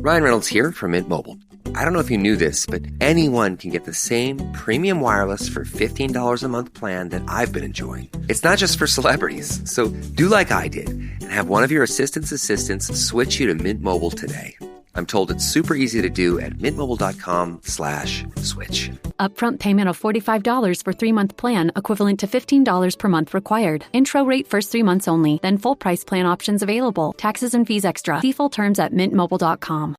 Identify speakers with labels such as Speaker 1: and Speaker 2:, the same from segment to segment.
Speaker 1: Ryan Reynolds here from Mint Mobile. I don't know if you knew this, but anyone can get the same premium wireless for $15 a month plan that I've been enjoying. It's not just for celebrities. So do like I did and have one of your assistants switch you to Mint Mobile today. I'm told it's super easy to do at mintmobile.com/switch.
Speaker 2: Upfront payment of $45 for 3-month plan, equivalent to $15 per month required. Intro rate first 3 months only, then full price plan options available. Taxes and fees extra. See full terms at mintmobile.com.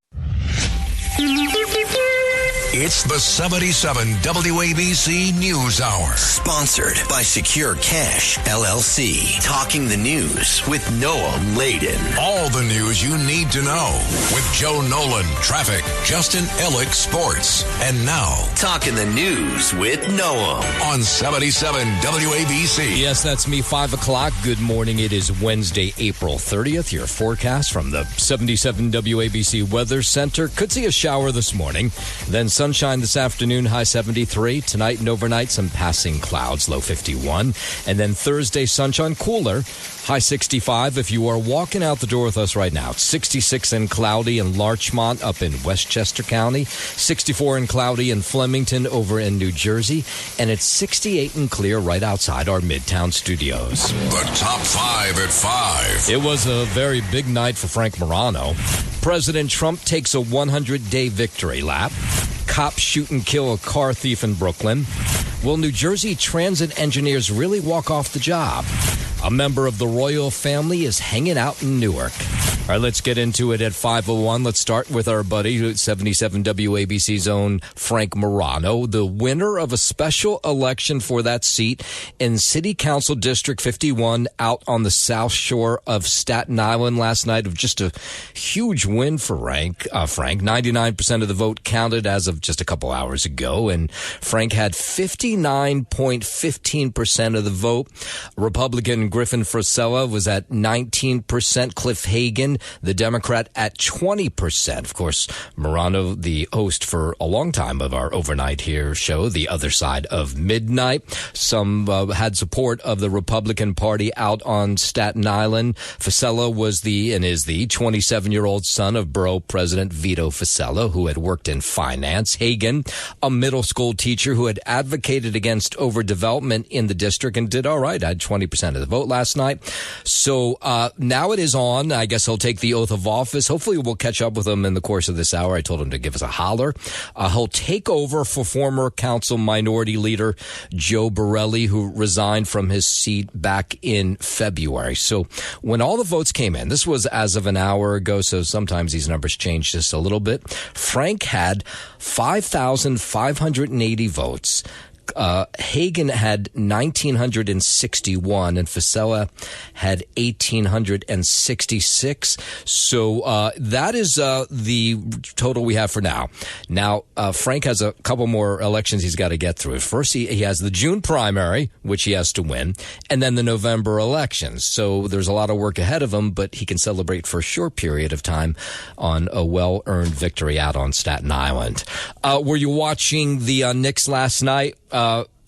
Speaker 3: It's the 77 WABC News Hour.
Speaker 4: Sponsored by Secure Cash, LLC. Talking the news with Noah Layden.
Speaker 3: All the news you need to know with Joe Nolan, traffic, Justin Ellick, sports. And now,
Speaker 4: Talking the news with Noah.
Speaker 3: On 77 WABC.
Speaker 5: Yes, that's me, 5 o'clock. Good morning. It is Wednesday, April 30th. Your forecast from the 77 WABC Weather Center. Could see a shower this morning. Then sunshine this afternoon, high 73. Tonight and overnight, some passing clouds, low 51. And then Thursday, sunshine, cooler, high 65. If you are walking out the door with us right now, it's 66 and cloudy in Larchmont up in Westchester County, 64 and cloudy in Flemington over in New Jersey, and it's 68 and clear right outside our Midtown studios.
Speaker 3: The top 5 at 5.
Speaker 5: It was a very big night for Frank Morano. President Trump takes a 100-day victory lap. Cops shoot and kill a car thief in Brooklyn. Will New Jersey transit engineers really walk off the job? A member of the royal family is hanging out in Newark. All right, let's get into it at 5:01. Let's start with our buddy, 77 WABC's own Frank Morano, the winner of a special election for that seat in City Council District 51 out on the south shore of Staten Island last night. Of just a huge win for Frank. 99% of the vote counted as of just a couple hours ago, and Frank had 59.15% of the vote. Republican Griffin Frisella was at 19%. Cliff Hagan, the Democrat, at 20%. Of course, Morano, the host for a long time of our overnight here show, The Other Side of Midnight. Some had support of the Republican Party out on Staten Island. Frisella was is the 27-year-old son of Borough President Vito Frisella, who had worked in finance. Hagan, a middle school teacher who had advocated against overdevelopment in the district and did all right, had 20% of the vote last night. So now it is on. I guess he'll take the oath of office. Hopefully we'll catch up with him in the course of this hour. I told him to give us a holler. He'll take over for former council minority leader Joe Borelli, who resigned from his seat back in February. So when all the votes came in, this was as of an hour ago, so sometimes these numbers change just a little bit. Frank had 5,580 votes. Hagan had 1,961 and Frisella had 1,866. So that is the total we have for now. Now, Frank has a couple more elections he's got to get through. First, he has the June primary, which he has to win, and then the November elections. So there's a lot of work ahead of him, but he can celebrate for a short period of time on a well-earned victory out on Staten Island. Were you watching the Knicks last night?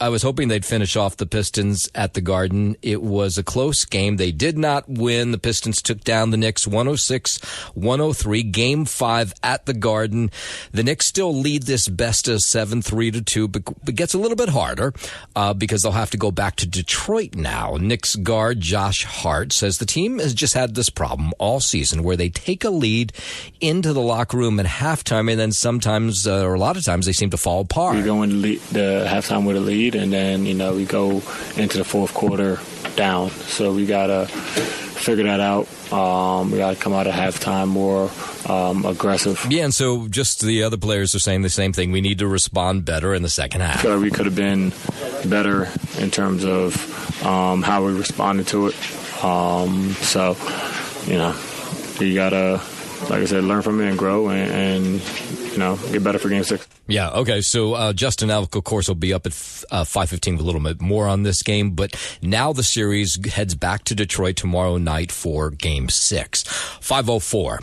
Speaker 5: I was hoping they'd finish off the Pistons at the Garden. It was a close game. They did not win. The Pistons took down the Knicks 106-103. Game 5 at the Garden. The Knicks still lead this best of 7, 3-2, but it gets a little bit harder because they'll have to go back to Detroit now. Knicks guard Josh Hart says the team has just had this problem all season where they take a lead into the locker room at halftime, and then sometimes, or a lot of times, they seem to fall apart.
Speaker 6: We go into the halftime with a lead, and then, we go into the fourth quarter down. So we got to figure that out. We got to come out at halftime more aggressive. Yeah,
Speaker 5: and so just the other players are saying the same thing. We need to respond better in the second half.
Speaker 6: We could have been better in terms of how we responded to it. You got to, like I said, learn from it and grow and get better for Game 6.
Speaker 5: Yeah, okay, so Justin Ellick, of course, will be up at 5:15 with a little bit more on this game, but now the series heads back to Detroit tomorrow night for Game 6. 5:04.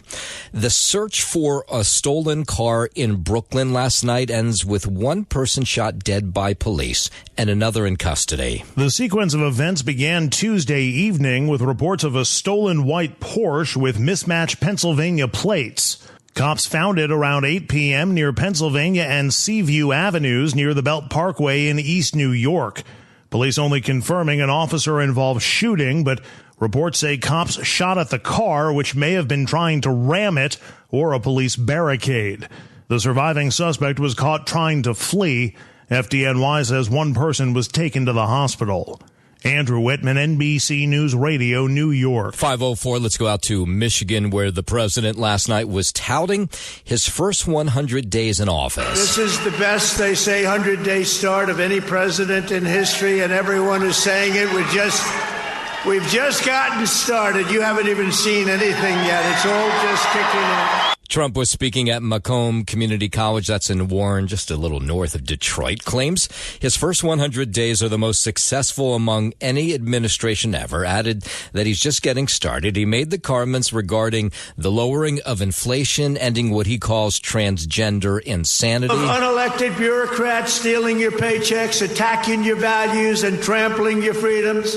Speaker 5: The search for a stolen car in Brooklyn last night ends with one person shot dead by police and another in custody.
Speaker 7: The sequence of events began Tuesday evening with reports of a stolen white Porsche with mismatched Pennsylvania plates. Cops found it around 8 p.m. near Pennsylvania and Seaview Avenues near the Belt Parkway in East New York. Police only confirming an officer-involved shooting, but reports say cops shot at the car, which may have been trying to ram it, or a police barricade. The surviving suspect was caught trying to flee. FDNY says one person was taken to the hospital. Andrew Whitman, NBC News Radio, New York.
Speaker 5: 5:04, let's go out to Michigan, where the president last night was touting his first 100 days in office.
Speaker 8: This is the best, they say, 100-day start of any president in history, and everyone is saying it. We've just gotten started. You haven't even seen anything yet. It's all just kicking in.
Speaker 5: Trump was speaking at Macomb Community College, that's in Warren, just a little north of Detroit, claims his first 100 days are the most successful among any administration ever, added that he's just getting started. He made the comments regarding the lowering of inflation, ending what he calls transgender insanity.
Speaker 8: Of unelected bureaucrats stealing your paychecks, attacking your values, and trampling your freedoms.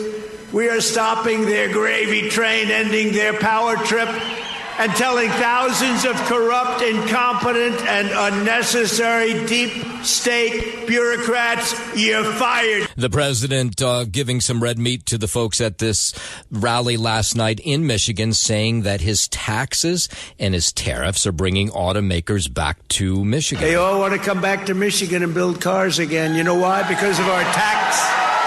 Speaker 8: We are stopping their gravy train, ending their power trip, and telling thousands of corrupt, incompetent, and unnecessary deep state bureaucrats, you're fired.
Speaker 5: The president giving some red meat to the folks at this rally last night in Michigan, saying that his taxes and his tariffs are bringing automakers back to Michigan.
Speaker 8: They all want to come back to Michigan and build cars again. You know why? Because of our tax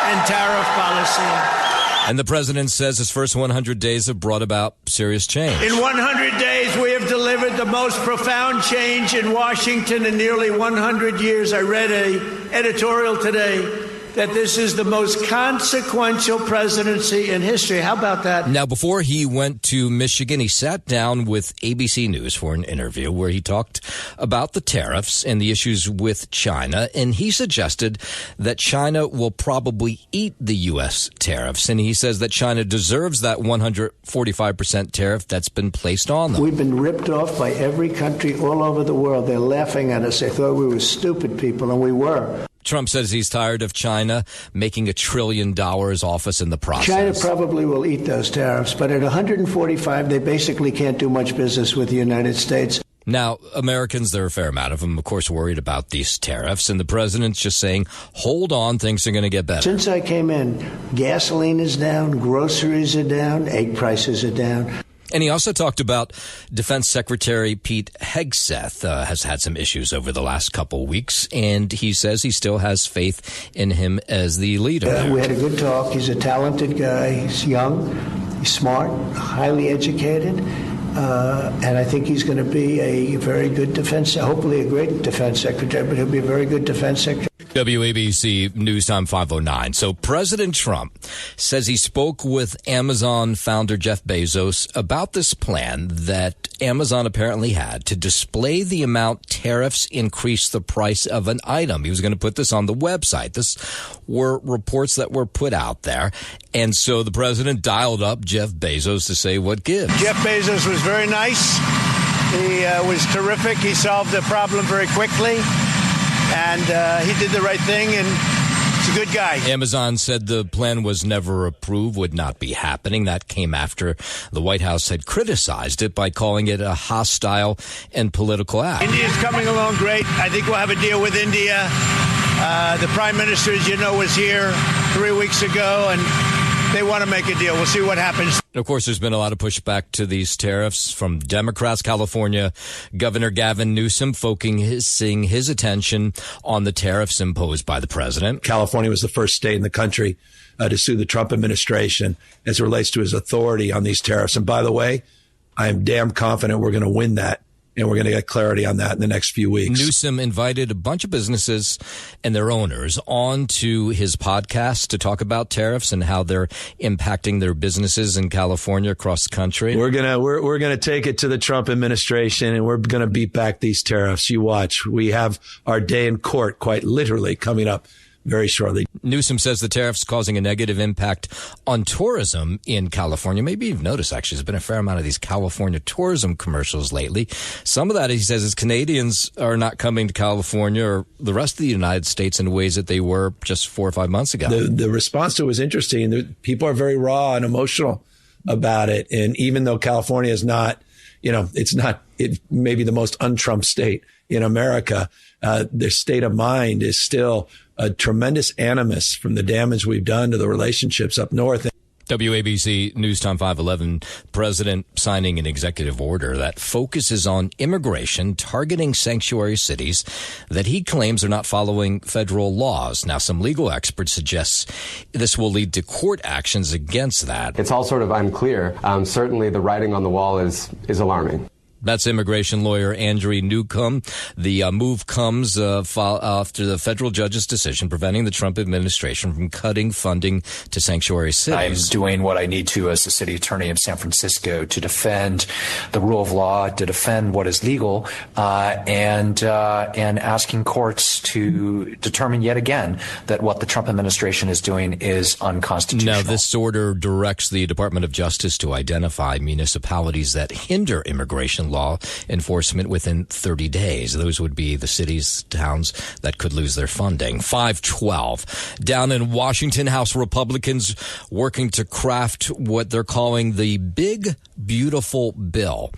Speaker 8: and tariff policy.
Speaker 5: And the president says his first 100 days have brought about serious change.
Speaker 8: In 100 days, we have delivered the most profound change in Washington in nearly 100 years. I read an editorial today that this is the most consequential presidency in history. How about that?
Speaker 5: Now, before he went to Michigan, he sat down with ABC News for an interview where he talked about the tariffs and the issues with China. And he suggested that China will probably eat the U.S. tariffs. And he says that China deserves that 145% tariff that's been placed on them.
Speaker 8: We've been ripped off by every country all over the world. They're laughing at us. They thought we were stupid people, and we were.
Speaker 5: Trump says he's tired of China making $1 trillion off us in the process.
Speaker 8: China probably will eat those tariffs, but at 145, they basically can't do much business with the United States.
Speaker 5: Now, Americans, there are a fair amount of them, of course, worried about these tariffs, and the president's just saying, hold on, things are going to get better.
Speaker 8: Since I came in, gasoline is down, groceries are down, egg prices are down.
Speaker 5: And he also talked about Defense Secretary Pete Hegseth has had some issues over the last couple weeks, and he says he still has faith in him as the leader.
Speaker 8: We had a good talk. He's a talented guy. He's young, he's smart, highly educated, and I think he's going to be a very good hopefully a great defense secretary, but he'll be a very good defense secretary.
Speaker 5: WABC News Time 509. So President Trump says he spoke with Amazon founder Jeff Bezos about this plan that Amazon apparently had to display the amount tariffs increase the price of an item. He was going to put this on the website. This were reports that were put out there. And so the president dialed up Jeff Bezos to say what gives.
Speaker 8: Jeff Bezos was very nice. He was terrific. He solved the problem very quickly. And he did the right thing, and he's a good guy.
Speaker 5: Amazon said the plan was never approved, would not be happening. That came after the White House had criticized it by calling it a hostile and political act.
Speaker 8: India's coming along great. I think we'll have a deal with India. The Prime Minister, as you know, was here 3 weeks ago, and they want to make a deal. We'll see what happens.
Speaker 5: Of course, there's been a lot of pushback to these tariffs from Democrats. California Governor Gavin Newsom focusing his attention on the tariffs imposed by the president.
Speaker 9: California was the first state in the country to sue the Trump administration as it relates to his authority on these tariffs. And by the way, I am damn confident we're going to win that. And we're going to get clarity on that in the next few weeks.
Speaker 5: Newsom invited a bunch of businesses and their owners onto his podcast to talk about tariffs and how they're impacting their businesses in California across the country.
Speaker 9: We're gonna take it to the Trump administration, and we're going to beat back these tariffs. You watch. We have our day in court, quite literally, coming up very shortly.
Speaker 5: Newsom says the tariffs causing a negative impact on tourism in California. Maybe you've noticed, actually, there's been a fair amount of these California tourism commercials lately. Some of that, he says, is Canadians are not coming to California or the rest of the United States in ways that they were just 4 or 5 months ago.
Speaker 9: The response to it was interesting. People are very raw and emotional about it. And even though California is not, it's maybe the most un-Trump state in America, their state of mind is still a tremendous animus from the damage we've done to the relationships up north.
Speaker 5: WABC News Time 511, President signing an executive order that focuses on immigration, targeting sanctuary cities that he claims are not following federal laws. Now, some legal experts suggest this will lead to court actions against that.
Speaker 10: It's all sort of unclear. Certainly the writing on the wall is alarming.
Speaker 5: That's immigration lawyer Andrew Newcomb. The move comes after the federal judge's decision preventing the Trump administration from cutting funding to sanctuary cities.
Speaker 11: I'm doing what I need to as the city attorney in San Francisco to defend the rule of law, to defend what is legal, and asking courts to determine yet again that what the Trump administration is doing is unconstitutional.
Speaker 5: Now, this order directs the Department of Justice to identify municipalities that hinder immigration law enforcement within 30 days. Those would be the cities, towns that could lose their funding. 512. Down in Washington, House Republicans working to craft what they're calling the Big Beautiful Bill.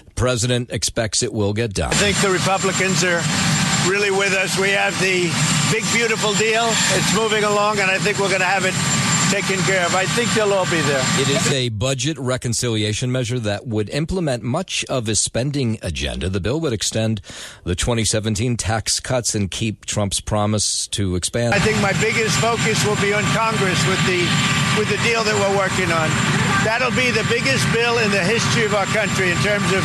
Speaker 5: The president expects it will get done.
Speaker 8: I think the Republicans are really with us. We have the Big Beautiful Deal. It's moving along, and I think we're going to have it taken care of. I think they'll all be there.
Speaker 5: It is a budget reconciliation measure that would implement much of his spending agenda. The bill would extend the 2017 tax cuts and keep Trump's promise to expand.
Speaker 8: I think my biggest focus will be on Congress with the deal that we're working on. That'll be the biggest bill in the history of our country in terms of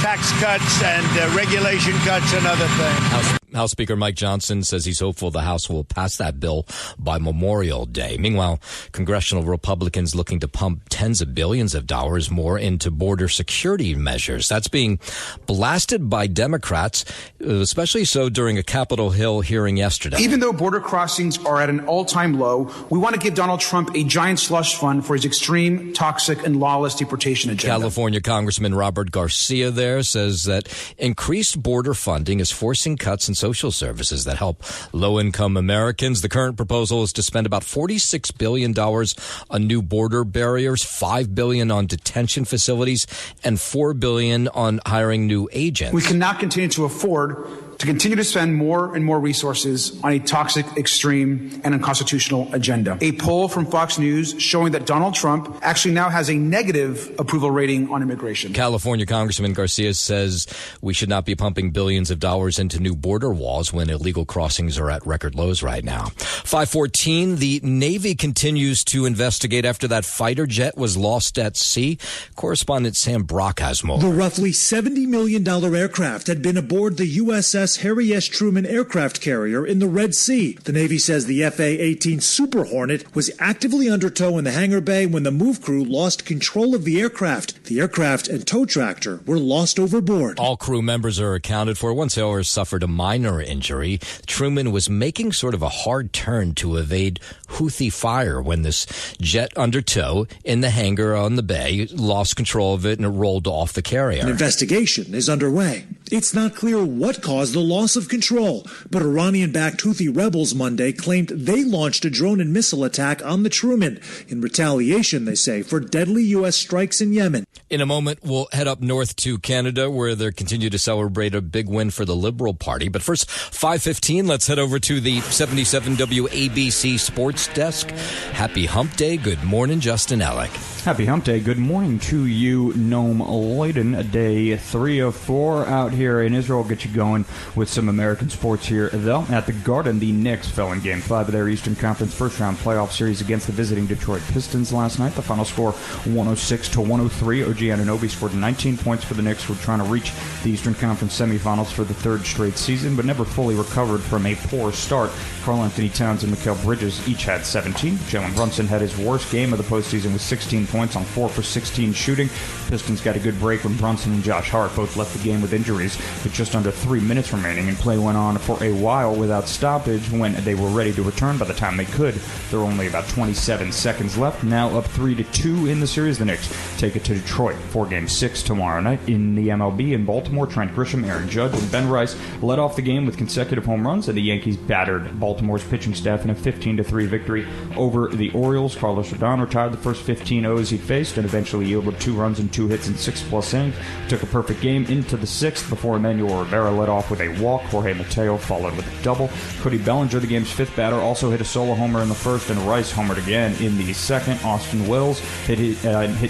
Speaker 8: tax cuts and regulation cuts and other things.
Speaker 5: House Speaker Mike Johnson says he's hopeful the House will pass that bill by Memorial Day. Meanwhile, congressional Republicans looking to pump tens of billions of dollars more into border security measures. That's being blasted by Democrats, especially so during a Capitol Hill hearing yesterday.
Speaker 12: Even though border crossings are at an all-time low, we want to give Donald Trump a giant slush fund for his extreme, toxic, and lawless deportation agenda.
Speaker 5: California Congressman Robert Garcia there says that increased border funding is forcing cuts in social services that help low-income Americans. The current proposal is to spend about $46 billion on new border barriers, $5 billion on detention facilities, and $4 billion on hiring new agents.
Speaker 12: We cannot continue to afford to continue to spend more and more resources on a toxic, extreme, and unconstitutional agenda. A poll from Fox News showing that Donald Trump actually now has a negative approval rating on immigration.
Speaker 5: California Congressman Garcia says we should not be pumping billions of dollars into new border walls when illegal crossings are at record lows right now. 514, the Navy continues to investigate after that fighter jet was lost at sea. Correspondent Sam Brock has more.
Speaker 13: The roughly $70 million aircraft had been aboard the USS Harry S. Truman aircraft carrier in the Red Sea. The Navy says the FA-18 Super Hornet was actively under tow in the hangar bay when the move crew lost control of the aircraft. The aircraft and tow tractor were lost overboard.
Speaker 5: All crew members are accounted for. One sailor suffered a minor injury. Truman was making sort of a hard turn to evade Houthi fire when this jet under tow in the hangar on the bay lost control of it and it rolled off the carrier.
Speaker 13: An investigation is underway. It's not clear what caused the loss of control, but Iranian-backed Houthi rebels Monday claimed they launched a drone and missile attack on the Truman in retaliation, they say, for deadly U.S. strikes in Yemen.
Speaker 5: In a moment, we'll head up north to Canada, where they continue to celebrate a big win for the Liberal Party. But first, 5:15, let's head over to the 77 WABC Sports Desk. Happy Hump Day. Good morning, Justin Ellick.
Speaker 14: Happy Hump Day. Good morning to you, Noam Laden. Day 3 of 4 out here in Israel. Get you going with some American sports here, though. At the Garden, the Knicks fell in Game 5 of their Eastern Conference first-round playoff series against the visiting Detroit Pistons last night. The final score, 106-103. OG Anunoby scored 19 points for the Knicks, who are trying to reach the Eastern Conference semifinals for the third straight season, but never fully recovered from a poor start. Karl-Anthony Towns and Mikal Bridges each had 17. Jalen Brunson had his worst game of the postseason with 16 points on 4 for 16 shooting. Pistons got a good break when Brunson and Josh Hart both left the game with injuries with just under 3 minutes remaining, and play went on for a while without stoppage. When they were ready to return, by the time they could, there were only about 27 seconds left. Now up 3-2 in the series. The Knicks take it to Detroit for Game 6 tomorrow night. In the MLB in Baltimore, Trent Grisham, Aaron Judge, and Ben Rice led off the game with consecutive home runs, and the Yankees battered Baltimore's pitching staff in a 15-3 victory over the Orioles. Carlos Rodon retired the first 15 O's Astros he faced and eventually yielded 2 runs and 2 hits in 6+ innings. Took a perfect game into the 6th before Emmanuel Rivera led off with a walk. Jorge Mateo followed with a double. Cody Bellinger, the game's 5th batter, also hit a solo homer in the 1st, and Rice homered again in the 2nd. Austin Wells hit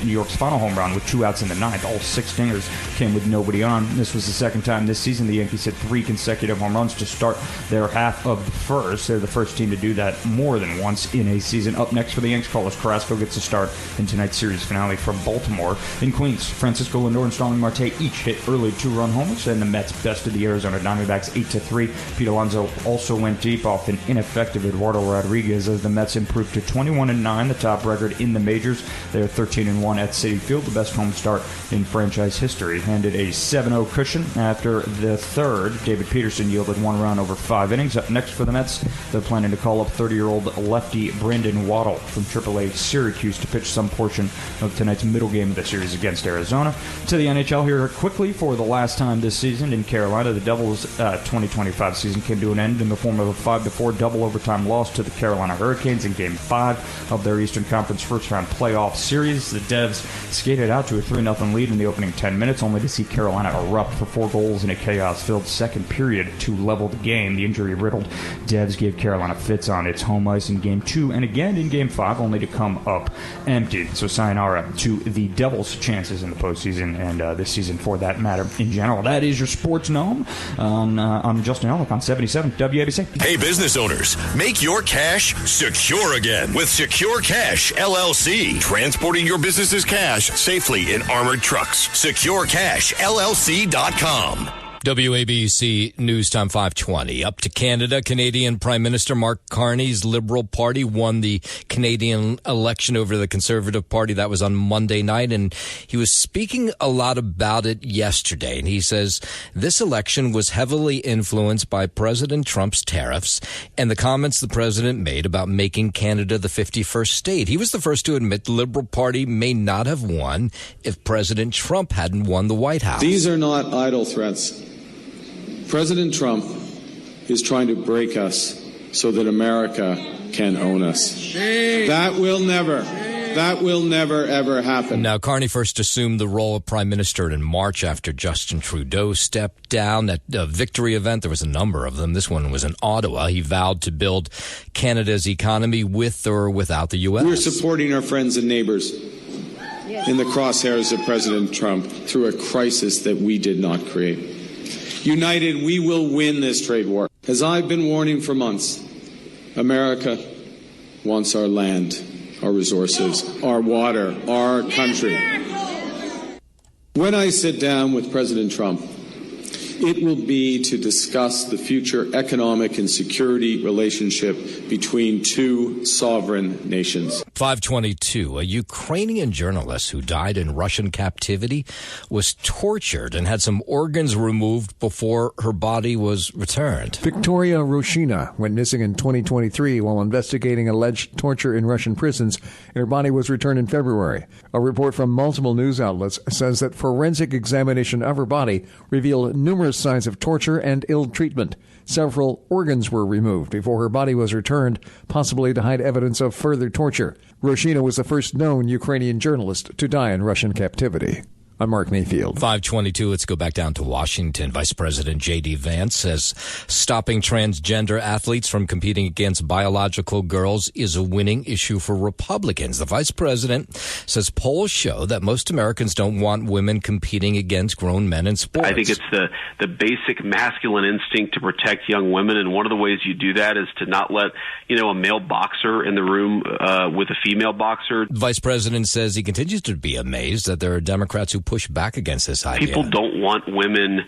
Speaker 14: New York's final home run with 2 outs in the 9th. All 6 dingers came with nobody on. This was the 2nd time this season the Yankees hit 3 consecutive home runs to start their half of the 1st. They're the first team to do that more than once in a season. Up next for the Yanks, Carlos Carrasco gets a start in tonight's series finale from Baltimore. In Queens, Francisco Lindor and Starling Marte each hit early 2-run homers, and the Mets bested the Arizona Diamondbacks 8-3. Pete Alonso also went deep off an ineffective Eduardo Rodriguez as the Mets improved to 21-9, the top record in the majors. They are 13-1 at Citi Field, the best home start in franchise history. Handed a 7-0 cushion after the 3rd. David Peterson yielded 1 run over 5 innings. Up next for the Mets, they're planning to call up 30-year-old lefty Brandon Waddle from AAA Syracuse to pitch some portion of tonight's middle game of the series against Arizona. To the NHL here quickly for the last time this season in Carolina. The Devils' 2025 season came to an end in the form of a 5-4 double overtime loss to the Carolina Hurricanes in Game 5 of their Eastern Conference first-round playoff series. The Devs skated out to a 3-0 lead in the opening 10 minutes, only to see Carolina erupt for 4 goals in a chaos-filled second period to level the game. The injury-riddled Devs gave Carolina fits on its home ice in Game 2 and again in Game 5, only to come up empty. So sayonara to the Devils' chances in the postseason and this season for that matter in general. That is your Sports Gnome. I'm Justin Ellick on 77 WABC.
Speaker 3: Hey, business owners, make your cash secure again with Secure Cash LLC. Transporting your business's cash safely in armored trucks. SecureCashLLC.com.
Speaker 5: WABC News Time 520. Up to Canada, Canadian Prime Minister Mark Carney's Liberal Party won the Canadian election over the Conservative Party. That was on Monday night, and he was speaking a lot about it yesterday. And he says this election was heavily influenced by President Trump's tariffs and the comments the president made about making Canada the 51st state. He was the first to admit the Liberal Party may not have won if President Trump hadn't won the White House.
Speaker 15: These are not idle threats. President Trump is trying to break us so that America can own us. That will never, ever happen.
Speaker 5: Now, Carney first assumed the role of prime minister in March after Justin Trudeau stepped down. At a victory event, there was a number of them. This one was in Ottawa. He vowed to build Canada's economy with or without the U.S.
Speaker 15: We're supporting our friends and neighbors in the crosshairs of President Trump through a crisis that we did not create. United, we will win this trade war. As I've been warning for months, America wants our land, our resources, our water, our country. When I sit down with President Trump, it will be to discuss the future economic and security relationship between two sovereign nations.
Speaker 5: 522, a Ukrainian journalist who died in Russian captivity was tortured and had some organs removed before her body was returned.
Speaker 16: Victoria Roshina went missing in 2023 while investigating alleged torture in Russian prisons, and her body was returned in February. A report from multiple news outlets says that forensic examination of her body revealed numerous signs of torture and ill treatment. Several organs were removed before her body was returned, possibly to hide evidence of further torture. Roshina was the first known Ukrainian journalist to die in Russian captivity. I'm Mark Mayfield.
Speaker 5: 522, let's go back down to Washington. Vice President J.D. Vance says stopping transgender athletes from competing against biological girls is a winning issue for Republicans. The vice president says polls show that most Americans don't want women competing against grown men in sports.
Speaker 17: I think it's the basic masculine instinct to protect young women, and one of the ways you do that is to not let, a male boxer in the room with a female boxer.
Speaker 5: The vice president says he continues to be amazed that there are Democrats who push back against this idea.
Speaker 17: People don't want women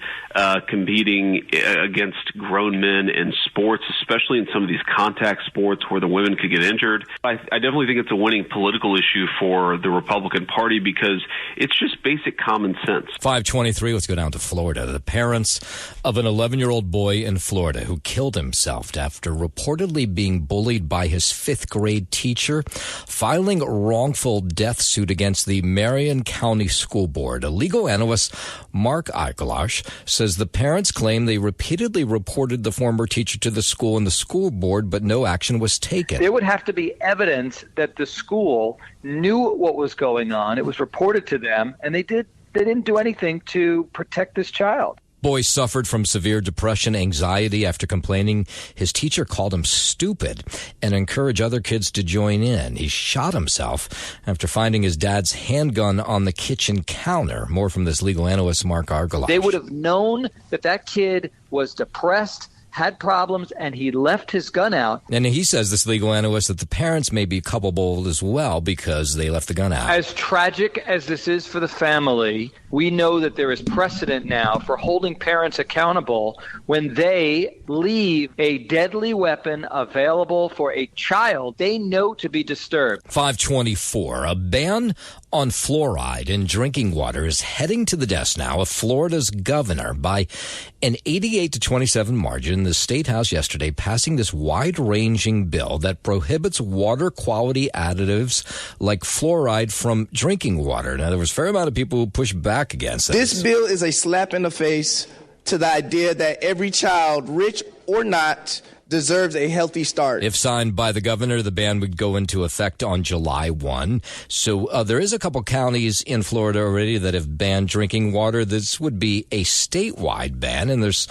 Speaker 17: competing against grown men in sports, especially in some of these contact sports where the women could get injured. I definitely think it's a winning political issue for the Republican Party because it's just basic common sense.
Speaker 5: 523, let's go down to Florida. The parents of an 11-year-old boy in Florida who killed himself after reportedly being bullied by his 5th grade teacher, filing a wrongful death suit against the Marion County School Board board. A legal analyst, Mark Eichelash, says the parents claim they repeatedly reported the former teacher to the school and the school board, but no action was taken.
Speaker 18: There would have to be evidence that the school knew what was going on. It was reported to them, and they didn't do anything to protect this child.
Speaker 5: Boy suffered from severe depression, anxiety after complaining his teacher called him stupid and encouraged other kids to join in. He shot himself after finding his dad's handgun on the kitchen counter. More from this legal analyst, Mark Argelash.
Speaker 18: They would have known that kid was depressed, had problems, and he left his gun out.
Speaker 5: And he says, this legal analyst, that the parents may be culpable as well because they left the gun out.
Speaker 18: As tragic as this is for the family, we know that there is precedent now for holding parents accountable when they leave a deadly weapon available for a child they know to be disturbed.
Speaker 5: 524, a ban on fluoride in drinking water is heading to the desk now of Florida's governor by an 88-27 margin. The State House yesterday passing this wide-ranging bill that prohibits water quality additives like fluoride from drinking water. Now, there was a fair amount of people who pushed back against this.
Speaker 19: This bill is a slap in the face to the idea that every child, rich or not, deserves a healthy start.
Speaker 5: If signed by the governor, the ban would go into effect on July 1. So there is a couple counties in Florida already that have banned drinking water. This would be a statewide ban, and there's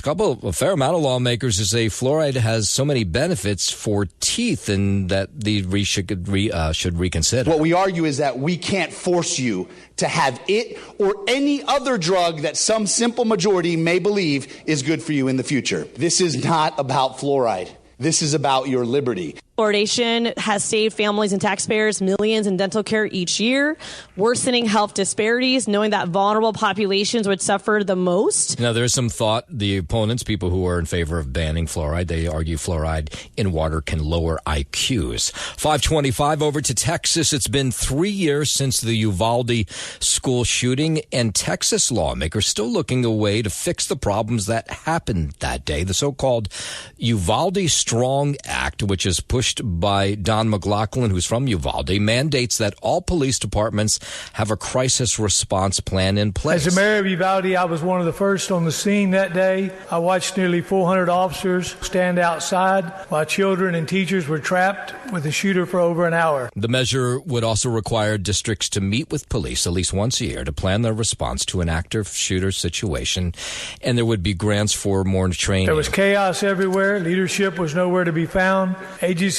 Speaker 5: a fair amount of lawmakers who say fluoride has so many benefits for teeth and that we should reconsider.
Speaker 20: What we argue is that we can't force you to have it or any other drug that some simple majority may believe is good for you in the future. This is not about fluoride. This is about your liberty.
Speaker 21: Fluoridation has saved families and taxpayers millions in dental care each year, worsening health disparities, knowing that vulnerable populations would suffer the most.
Speaker 5: Now, there's some thought, the opponents, people who are in favor of banning fluoride, they argue fluoride in water can lower IQs. 525 over to Texas. It's been 3 years since the Uvalde school shooting, and Texas lawmakers still looking a way to fix the problems that happened that day. The so-called Uvalde Strong Act, which is pushed by Don McLaughlin, who's from Uvalde, mandates that all police departments have a crisis response plan in place.
Speaker 22: As the mayor of Uvalde, I was one of the first on the scene that day. I watched nearly 400 officers stand outside while children and teachers were trapped with the shooter for over an hour.
Speaker 5: The measure would also require districts to meet with police at least once a year to plan their response to an active shooter situation, and there would be grants for more training.
Speaker 22: There was chaos everywhere. Leadership was nowhere to be found. Agencies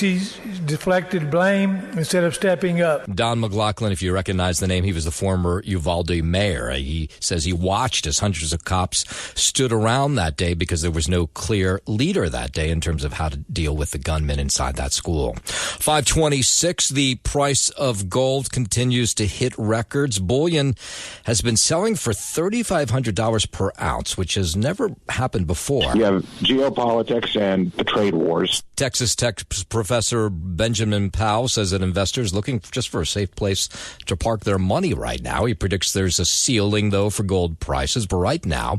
Speaker 22: deflected blame instead of stepping up.
Speaker 5: Don McLaughlin, if you recognize the name, he was the former Uvalde mayor. He says he watched as hundreds of cops stood around that day because there was no clear leader that day in terms of how to deal with the gunmen inside that school. 526, the price of gold continues to hit records. Bullion has been selling for $3,500 per ounce, which has never happened before.
Speaker 23: You have geopolitics and the trade wars.
Speaker 5: Texas Tech Professor Benjamin Powell says that investors looking just for a safe place to park their money right now. He predicts there's a ceiling, though, for gold prices. But right now,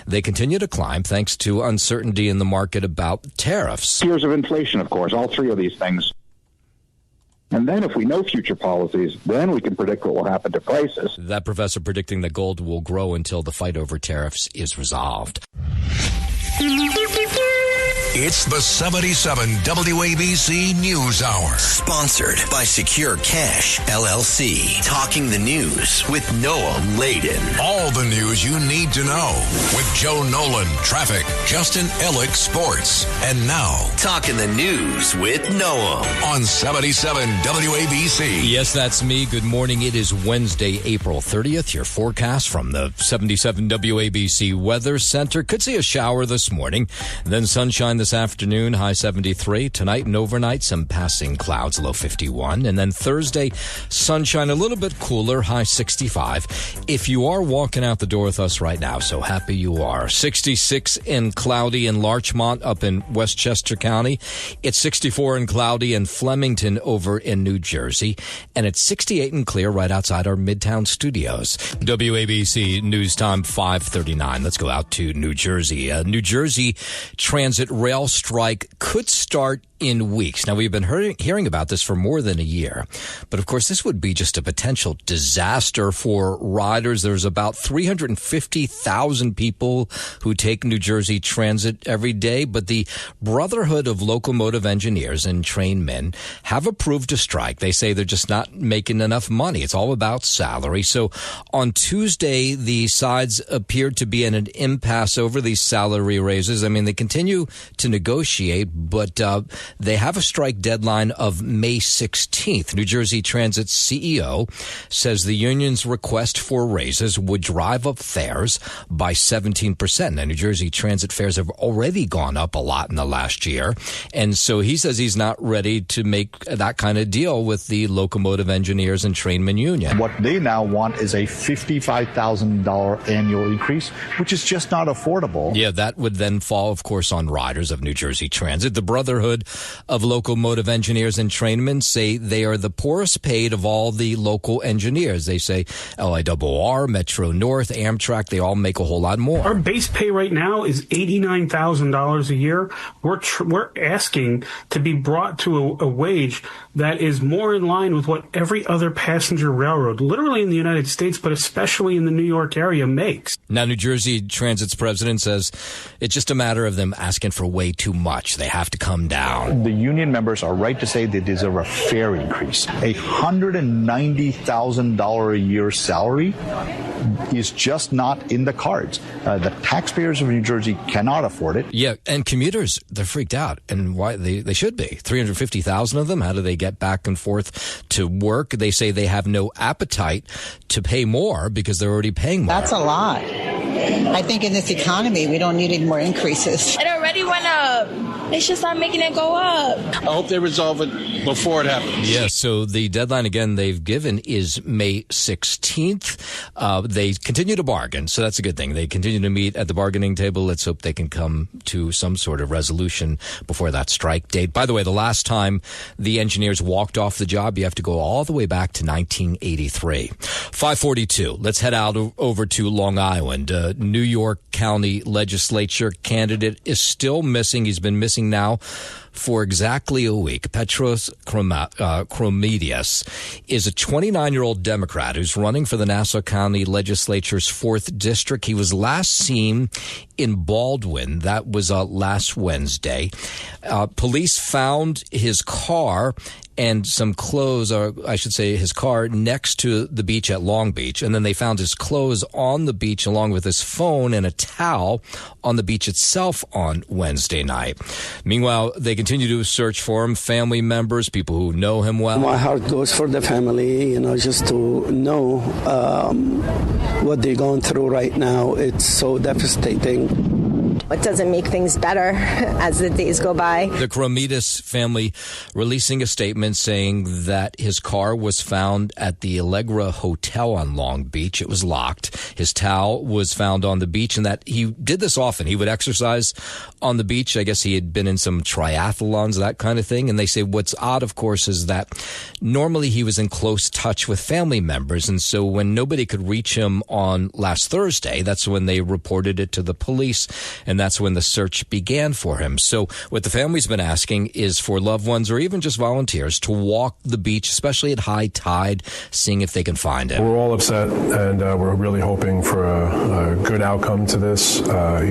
Speaker 5: they continue to climb thanks to uncertainty in the market about tariffs.
Speaker 23: Fears of inflation, of course, all three of these things. And then if we know future policies, then we can predict what will happen to prices.
Speaker 5: That professor predicting that gold will grow until the fight over tariffs is resolved.
Speaker 3: It's the 77 WABC News Hour.
Speaker 4: Sponsored by Secure Cash, LLC. Talking the news with Noah Layden.
Speaker 3: All the news you need to know with Joe Nolan, traffic, Justin Ellick, sports. And now,
Speaker 4: Talking the news with Noah.
Speaker 3: On 77 WABC.
Speaker 5: Yes, that's me. Good morning. It is Wednesday, April 30th. Your forecast from the 77 WABC Weather Center. Could see a shower this morning, then sunshine this afternoon, high 73. Tonight and overnight, some passing clouds, low 51. And then Thursday, sunshine, a little bit cooler, high 65. If you are walking out the door with us right now, so happy you are. 66 and cloudy in Larchmont up in Westchester County. It's 64 and cloudy in Flemington over in New Jersey. And it's 68 and clear right outside our Midtown studios. WABC News Time 5:39. Let's go out to New Jersey. New Jersey Transit rail strike could start in weeks. Now, we've been hearing about this for more than a year, but of course, this would be just a potential disaster for riders. There's about 350,000 people who take New Jersey Transit every day, but the Brotherhood of Locomotive Engineers and Trainmen have approved a strike. They say they're just not making enough money. It's all about salary. So on Tuesday, the sides appeared to be in an impasse over these salary raises. I mean, they continue to negotiate, but they have a strike deadline of May 16th. New Jersey Transit's CEO says the union's request for raises would drive up fares by 17%. Now, New Jersey Transit fares have already gone up a lot in the last year, and so he says he's not ready to make that kind of deal with the Locomotive Engineers and Trainmen Union.
Speaker 1: What they now want is a $55,000 annual increase, which is just not affordable.
Speaker 5: Yeah, that would then fall, of course, on riders of New Jersey Transit. The Brotherhood of Locomotive Engineers and Trainmen say they are the poorest paid of all the local engineers. They say LIRR, Metro North, Amtrak, they all make a whole lot more.
Speaker 2: Our base pay right now is $89,000 a year. We're asking to be brought to a wage that is more in line with what every other passenger railroad, literally in the United States, but especially in the New York area, makes.
Speaker 5: Now, New Jersey Transit's president says it's just a matter of them asking for way too much. They have to come down.
Speaker 1: The union members are right to say they deserve a fair increase. A $190,000 a year salary is just not in the cards. The taxpayers of New Jersey cannot afford it.
Speaker 5: Yeah, and commuters, they're freaked out. And why they should be. 350,000 of them, how do they get back and forth to work? They say they have no appetite to pay more because they're already paying more.
Speaker 6: That's a lot. I think in this economy, we don't need any more increases.
Speaker 24: It already went up. They should start making it go up.
Speaker 25: I hope they resolve it before it happens.
Speaker 5: Yeah, so the deadline, again, they've given is May 16th. They continue to bargain, so that's a good thing. They continue to meet at the bargaining table. Let's hope they can come to some sort of resolution before that strike date. By the way, the last time the engineers walked off the job, you have to go all the way back to 1983. 542. Let's head out over to Long Island. New York County Legislature candidate is still missing. He's been missing now for exactly a week. Petros Kromidis is a 29-year-old Democrat who's running for the Nassau County Legislature's 4th District. He was last seen in Baldwin. That was last Wednesday. Police found his car and some clothes, or I should say his car, next to the beach at Long Beach. And then they found his clothes on the beach along with his phone and a towel on the beach itself on Wednesday night. Meanwhile, they continue to search for him. Family members, people who know him well.
Speaker 26: My heart goes for the family, just to know what they're going through right now. It's so devastating.
Speaker 27: It doesn't make things better as the days go by.
Speaker 5: The Kromidis family releasing a statement saying that his car was found at the Allegra Hotel on Long Beach. It was locked. His towel was found on the beach, and that he did this often. He would exercise on the beach. I guess he had been in some triathlons, that kind of thing. And they say what's odd, of course, is that normally he was in close touch with family members. And so when nobody could reach him on last Thursday, that's when they reported it to the police. And that's when the search began for him. So what the family's been asking is for loved ones or even just volunteers to walk the beach, especially at high tide, seeing if they can find him.
Speaker 28: We're all upset, and we're really hoping for a good outcome to this.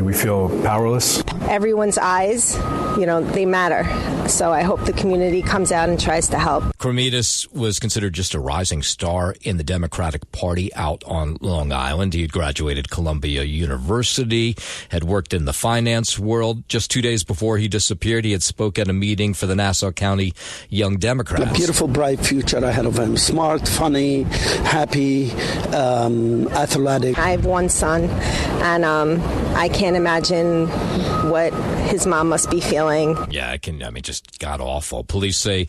Speaker 28: We feel powerless.
Speaker 27: Everyone's eyes, they matter. So I hope the community comes out and tries to help.
Speaker 5: Kromidis was considered just a rising star in the Democratic Party out on Long Island. He had graduated Columbia University, had worked in the finance world. Just 2 days before he disappeared, he had spoke at a meeting for the Nassau County Young Democrats.
Speaker 26: A beautiful, bright future ahead of him. Smart, funny, happy, athletic.
Speaker 27: I have one son, and I can't imagine what his mom must be feeling.
Speaker 5: Yeah, just god awful. Police say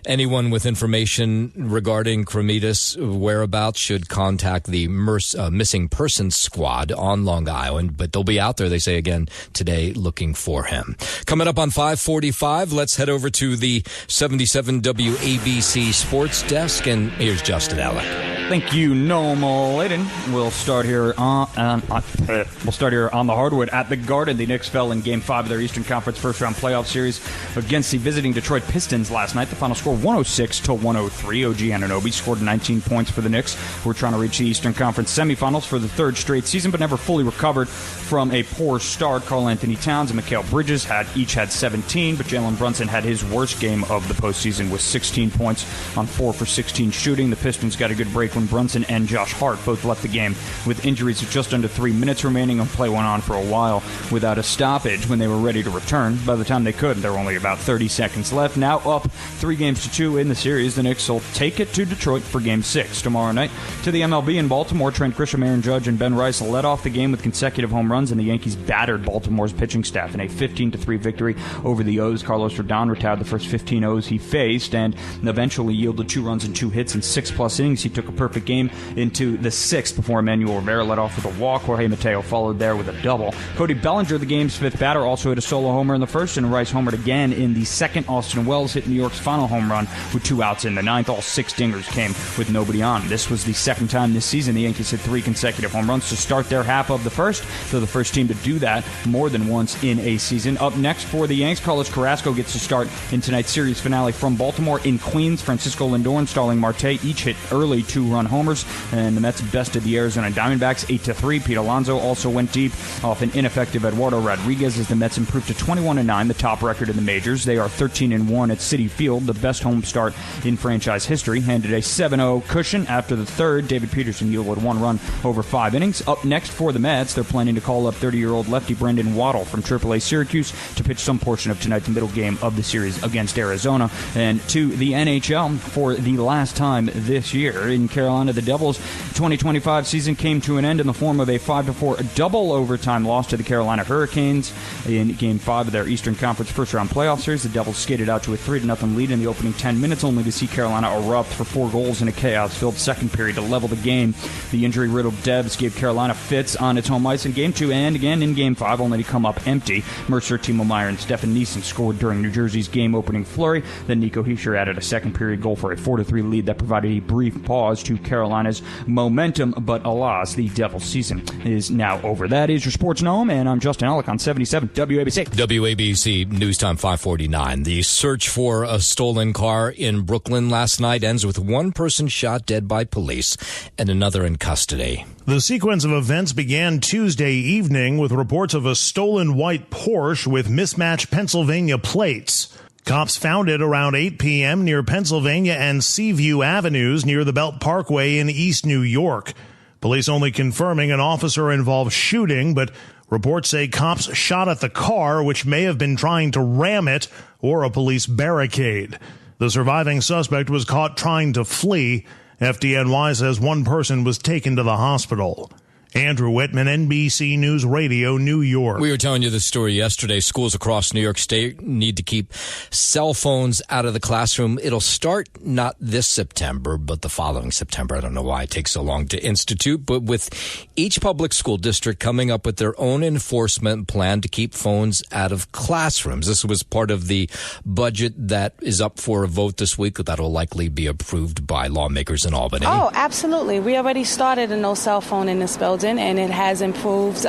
Speaker 5: anyone with information regarding Kromidis' whereabouts should contact the missing persons squad on Long Island, but they'll be out there, they say again today, looking for him. Coming up on 545, let's head over to the 77 WABC Sports Desk, and here's Justin Ellick.
Speaker 7: Thank you, Noel Layden. We'll start here on the hardwood at the Garden. The Knicks fell in Game 5 of their Eastern Conference first-round playoff series against the visiting Detroit Pistons last night. The final score 106-103. OG Anunoby scored 19 points for the Knicks. We're trying to reach the Eastern Conference semifinals for the third straight season, but never fully recovered from a poor start. Karl Anthony Towns and Mikal Bridges each had 17, but Jalen Brunson had his worst game of the postseason with 16 points on 4 for 16 shooting. The Pistons got a good break when Brunson and Josh Hart both left the game with injuries with just under 3 minutes remaining, and play went on for a while without a stoppage. When they were ready to return, by the time they could, there were only about 30 seconds left. Now up 3-2 in the series, the Knicks will take it to Detroit for Game 6 tomorrow night. To the MLB in Baltimore, Trent Grisham, Aaron Judge, and Ben Rice led off the game with consecutive home runs, and the Yankees battered Baltimore's pitching staff in a 15-3 victory over the O's. Carlos Rodon retired the first 15 O's he faced and eventually yielded 2 runs and 2 hits in 6+ innings. He took a perfect game into the 6th before Emmanuel Rivera led off with a walk. Jorge Mateo followed there with a double. Cody Bellinger, the game's 5th batter, also hit a solo homer in the 1st, and Rice homered again in the 2nd. Austin Wells hit New York's final home run with 2 outs in the 9th. All 6 dingers came with nobody on. This was the 2nd time this season the Yankees hit 3 consecutive home runs to start their half of the 1st. They're the first team to do that more than once in a season. Up next for the Yanks, Carlos Carrasco gets to start in tonight's series finale from Baltimore. In Queens, Francisco Lindor and Starling Marte each hit early 2-run homers, and the Mets bested the Arizona Diamondbacks 8-3. Pete Alonso also went deep off an ineffective Eduardo Rodriguez as the Mets improved to 21-9, the top record in the majors. They are 13-1 at Citi Field, the best home start in franchise history. Handed a 7-0 cushion after the 3rd. David Peterson yielded 1 run over 5 innings. Up next for the Mets, they're planning to call up 30-year-old lefty Brandon Waddle from AAA Syracuse to pitch some portion of tonight's middle game of the series against Arizona. And to the NHL for the last time this year in Carolina, the Devils' 2025 season came to an end in the form of a 5-4 double overtime loss to the Carolina Hurricanes in Game 5 of their Eastern Conference first-round playoff series. The Devils skated out to a 3-0 lead in the opening 10 minutes, only to see Carolina erupt for 4 goals in a chaos-filled second period to level the game. The injury-riddled Devs gave Carolina fits on its home ice in Game 2 and again in Game 5, only to come up empty. Mercer, Timo Meier, and Stefan Neeson scored during New Jersey's game-opening flurry. Then Nico Hischier added a second-period goal for a 4-3 lead that provided a brief pause to Carolina's momentum, but alas, the Devils' season is now over. That is your Sports Gnome, and I'm Justin Alec on 77 WABC.
Speaker 5: WABC News Time 5:49. The search for a stolen car in Brooklyn last night ends with 1 person shot dead by police and another in custody.
Speaker 8: The sequence of events began Tuesday evening with reports of a stolen white Porsche with mismatched Pennsylvania plates. Cops found it around 8 p.m. near Pennsylvania and Seaview Avenues near the Belt Parkway in East New York. Police only confirming an officer-involved shooting, but reports say cops shot at the car, which may have been trying to ram it, or a police barricade. The surviving suspect was caught trying to flee. FDNY says 1 person was taken to the hospital. Andrew Whitman, NBC News Radio, New York.
Speaker 5: We were telling you this story yesterday. Schools across New York State need to keep cell phones out of the classroom. It'll start not this September, but the following September. I don't know why it takes so long to institute, but with each public school district coming up with their own enforcement plan to keep phones out of classrooms. This was part of the budget that is up for a vote this week that will likely be approved by lawmakers in Albany.
Speaker 9: Oh, absolutely. We already started a no cell phone in this building, and it has improved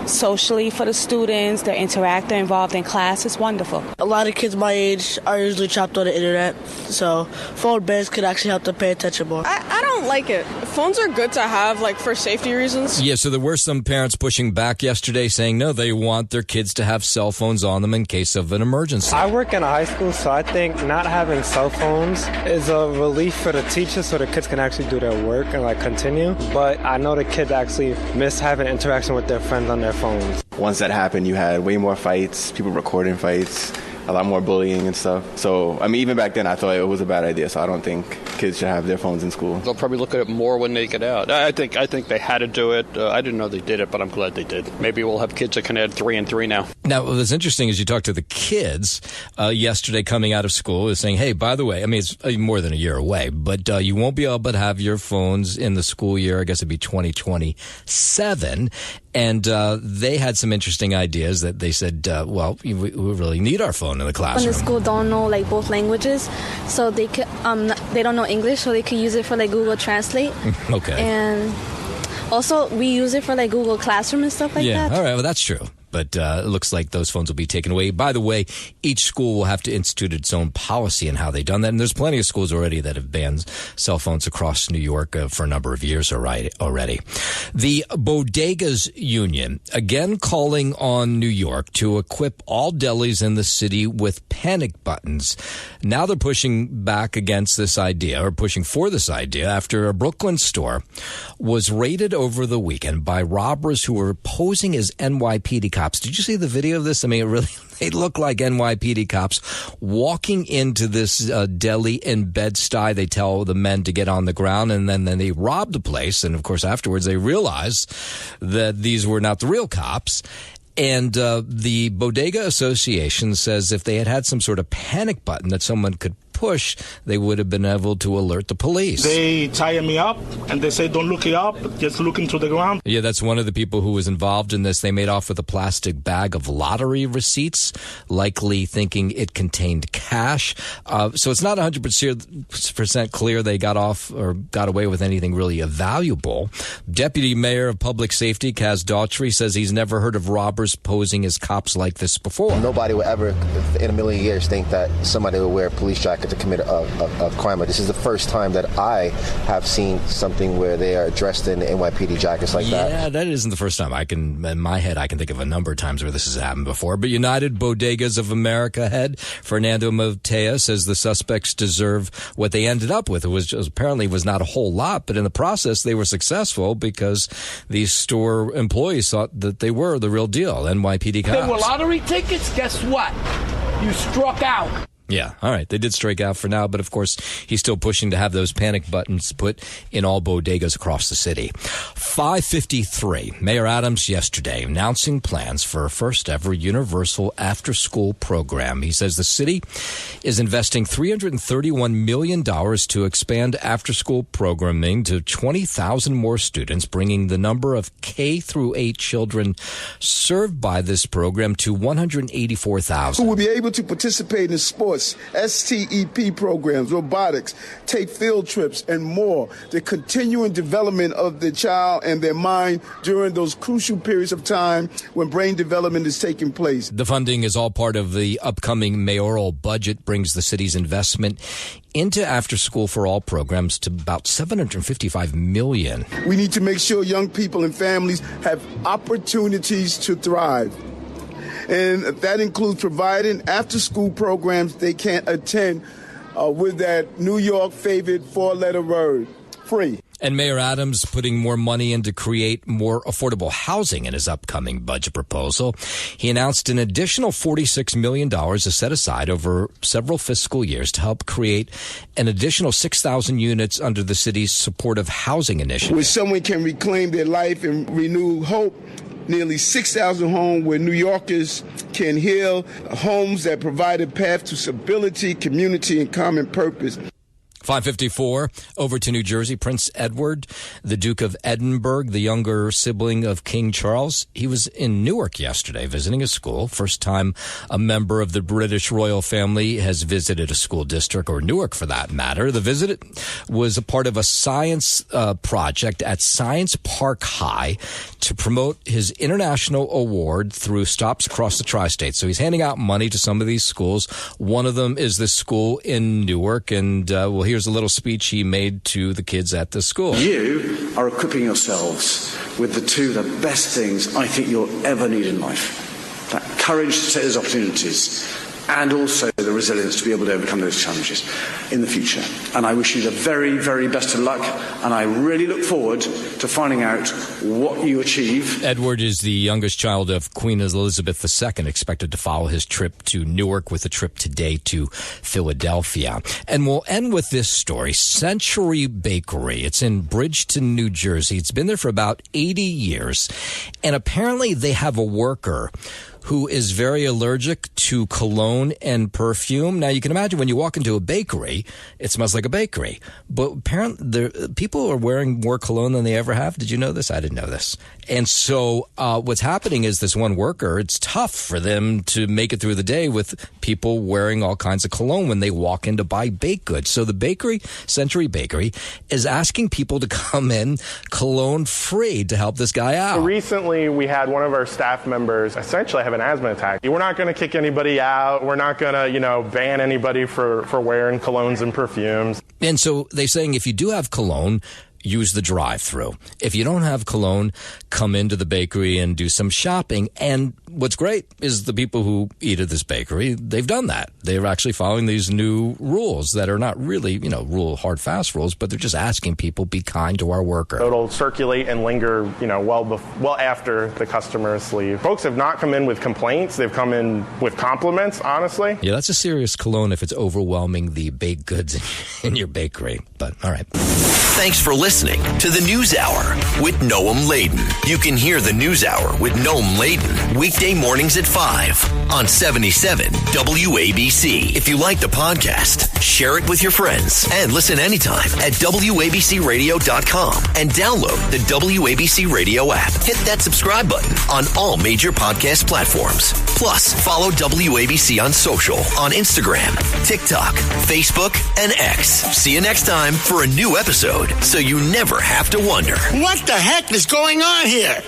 Speaker 9: socially for the students. They're interactive, they're involved in class. It's wonderful.
Speaker 10: A lot of kids my age are usually trapped on the internet, so phone bans could actually help them pay attention more.
Speaker 11: I don't like it. Phones are good to have, like, for safety reasons.
Speaker 5: Yeah, so there were some parents pushing back yesterday saying, no, they want their kids to have cell phones on them in case of an emergency.
Speaker 12: I work in a high school, so I think not having cell phones is a relief for the teachers so the kids can actually do their work and, like, continue. But I know the kids actually miss having interaction with their friends on their phones.
Speaker 13: Once that happened, you had way more fights, people recording fights, a lot more bullying and stuff. So, I mean, even back then, I thought it was a bad idea, so I don't think kids should have their phones in school.
Speaker 25: They'll probably look at it more when they get out. I think they had to do it. I didn't know they did it, but I'm glad they did. Maybe we'll have kids that can add 3 and 3 now.
Speaker 5: Now, what was interesting is you talked to the kids yesterday coming out of school is saying, hey, by the way, I mean, it's more than a year away, but you won't be able to have your phones in the school year. I guess it'd be 2027. And they had some interesting ideas that they said, well, we really need our phones phone in the
Speaker 24: When
Speaker 5: classroom.
Speaker 24: the school don't know like both languages, so they could they don't know English, so they could use it for like Google Translate.
Speaker 5: Okay.
Speaker 24: And also we use it for like Google Classroom and stuff like that.
Speaker 5: All right. Well, that's true. But it looks like those phones will be taken away. By the way, each school will have to institute its own policy and how they've done that. And there's plenty of schools already that have banned cell phones across New York for a number of years already. The Bodegas Union, again calling on New York to equip all delis in the city with panic buttons. Now they're pushing back against this idea, or pushing for this idea, after a Brooklyn store was raided over the weekend by robbers who were posing as NYPD cops. Did you see the video of this? I mean, they look like NYPD cops walking into this deli in Bed-Stuy. They tell the men to get on the ground, and then they rob the place. And, of course, afterwards they realize that these were not the real cops. And the Bodega Association says if they had had some sort of panic button that someone could push, they would have been able to alert the police.
Speaker 14: They tie me up and they say, don't look it up, just look into the ground.
Speaker 5: Yeah, that's one of the people who was involved in this. They made off with a plastic bag of lottery receipts, likely thinking it contained cash. So it's not 100% clear they got off or got away with anything really valuable. Deputy Mayor of Public Safety, Kaz Daughtry, says he's never heard of robbers posing as cops like this before.
Speaker 15: Nobody would ever in a million years think that somebody would wear a police jacket to commit a crime. But this is the first time that I have seen something where they are dressed in NYPD jackets like that.
Speaker 5: Yeah, that isn't the first time. In my head, I can think of a number of times where this has happened before. But United Bodegas of America head Fernando Motea says the suspects deserve what they ended up with. It was apparently was not a whole lot, but in the process, they were successful because these store employees thought that they were the real deal, NYPD cops.
Speaker 16: They were lottery tickets. Guess what? You struck out.
Speaker 5: Yeah, all right. They did strike out for now, but of course, he's still pushing to have those panic buttons put in all bodegas across the city. 5:53. Mayor Adams yesterday announcing plans for a first ever universal after-school program. He says the city is investing $331 million to expand after-school programming to 20,000 more students, bringing the number of K through 8 children served by this program to 184,000.
Speaker 17: Who will be able to participate in sports, STEP programs, robotics, take field trips, and more. The continuing development of the child and their mind during those crucial periods of time when brain development is taking place.
Speaker 5: The funding is all part of the upcoming mayoral budget, brings the city's investment into After School for All programs to about $755 million.
Speaker 17: We need to make sure young people and families have opportunities to thrive. And that includes providing after-school programs they can't attend with that New York favorite four-letter word, free.
Speaker 5: And Mayor Adams putting more money in to create more affordable housing in his upcoming budget proposal. He announced an additional $46 million is set aside over several fiscal years to help create an additional 6,000 units under the city's supportive housing initiative.
Speaker 17: Where someone can reclaim their life and renew hope. Nearly 6,000 homes where New Yorkers can heal, homes that provide a path to stability, community, and common purpose.
Speaker 5: 5:54, over to New Jersey. Prince Edward, the Duke of Edinburgh, the younger sibling of King Charles. He was in Newark yesterday visiting a school. First time a member of the British royal family has visited a school district, or Newark for that matter. The visit was a part of a science project at Science Park High to promote his international award through stops across the tri-state. So he's handing out money to some of these schools. One of them is this school in Newark, and here's a little speech he made to the kids at the school.
Speaker 18: You are equipping yourselves with the best things I think you'll ever need in life. That courage to take those opportunities, and also the resilience to be able to overcome those challenges in the future. And I wish you the very, very best of luck, and I really look forward to finding out what you achieve.
Speaker 5: Edward is the youngest child of Queen Elizabeth II, expected to follow his trip to Newark with a trip today to Philadelphia. And we'll end with this story. Century Bakery. It's in Bridgeton, New Jersey. It's been there for about 80 years. And apparently they have a worker who is very allergic to cologne and perfume. Now, you can imagine when you walk into a bakery, it smells like a bakery. But apparently, people are wearing more cologne than they ever have. Did you know this? I didn't know this. And so what's happening is this one worker, it's tough for them to make it through the day with people wearing all kinds of cologne when they walk in to buy baked goods. So the bakery, Century Bakery, is asking people to come in cologne-free to help this guy out.
Speaker 2: Recently, we had one of our staff members essentially have an asthma attack. We're not going to kick anybody out. We're not going to, ban anybody for wearing colognes and perfumes.
Speaker 5: And so they're saying if you do have cologne, use the drive-through. If you don't have cologne, come into the bakery and do some shopping. And what's great is the people who eat at this bakery, they've done that. They're actually following these new rules that are not really, hard, fast rules, but they're just asking people be kind to our worker.
Speaker 2: It'll circulate and linger, well after the customers leave. Folks have not come in with complaints. They've come in with compliments, honestly.
Speaker 5: Yeah, that's a serious cologne if it's overwhelming the baked goods in your bakery. But all right.
Speaker 3: Thanks for listening to the News Hour with Noam Laden. You can hear the News Hour with Noam Laden weekday mornings at 5 on 77 WABC. If you like the podcast, share it with your friends and listen anytime at WABCRadio.com and download the WABC Radio app. Hit that subscribe button on all major podcast platforms. Plus, follow WABC on social on Instagram, TikTok, Facebook, and X. See you next time for a new episode, so you never have to wonder.
Speaker 16: What the heck is going on here?